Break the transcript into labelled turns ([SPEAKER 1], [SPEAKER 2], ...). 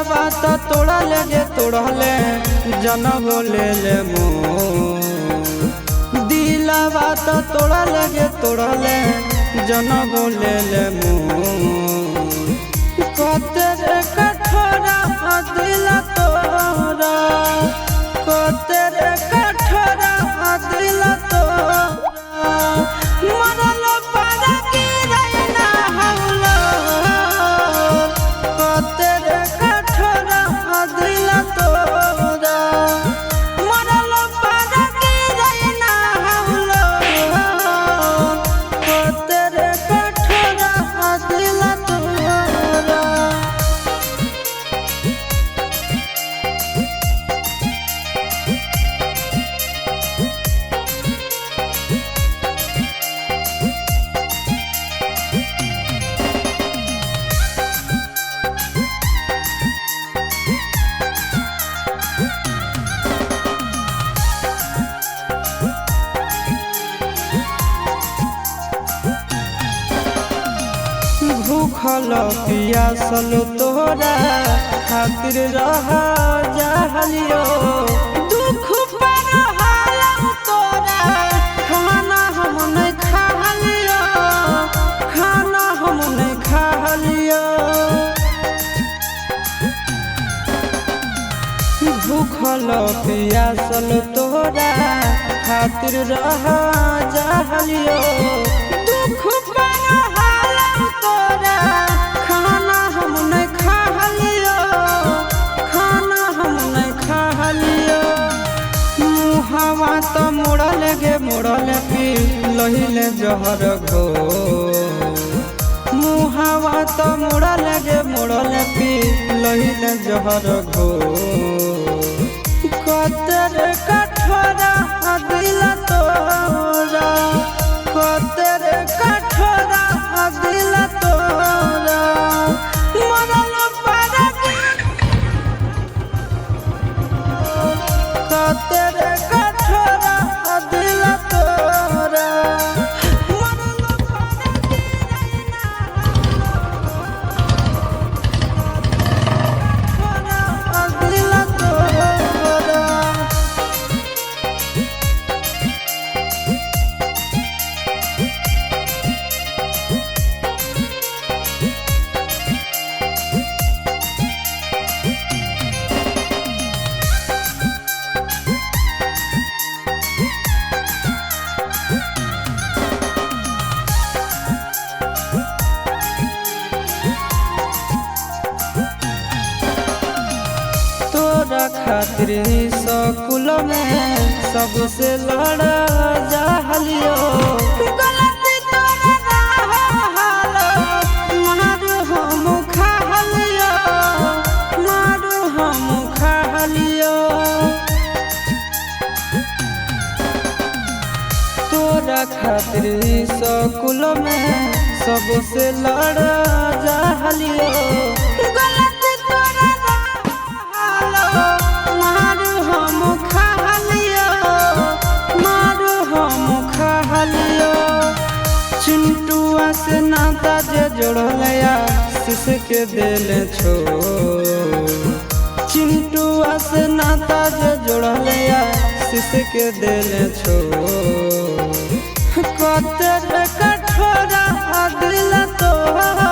[SPEAKER 1] बात तोड़ले जे तोड़ले जन बोले ले मो दिला बात तोड़ले जे तोड़ले जन बोले ले मो कते रे कठोरा दिला तोरा कते रे कठोरा दिला तोरा मरल पारा की रहना हौला कते रे दिला तोरा मरल पारा की रहना हौला कते रे कठोरा दिला तोरा। भूखल पियासल तोरा खातिर रह जहलियो दुख पर हालम तोरा खाना हम नहीं खालियो खाना हम नहीं खालियो भूखल पियासल तोरा खातिर रह जहलियो दुख पर तोरा खाना हम नहीं खालियो खाना हम नहीं खालियो मुहावा तो मोड़ल गे मोड़ल पी लहिले जहर घो मुहावा तो मोड़ल गे मोड़ल पी लहिले जहर घो कते रे कठोरा दिला तोरा कते रे कठोरा दिला तोरा मरल पारा कते रे कठोरा दिला तोरा मरल पारा दिला तोरा। तोरा खातिर स्कूल में सबसे लड़ा जहलियो गलती तोरा हालो मारू हम खालियो मारू हम खालियो तोरा खातिर स्कूल में सबसे लड़ा जहलियो गलती तोरा मारू हम खालियो मारू हम खालियो चिंटुआ से नाता जे जोड़लया शीश के दिल छो चिंटुआ से नाता जे जोड़लया शीश के दिल छो कते रे कठोरा दिला तोरा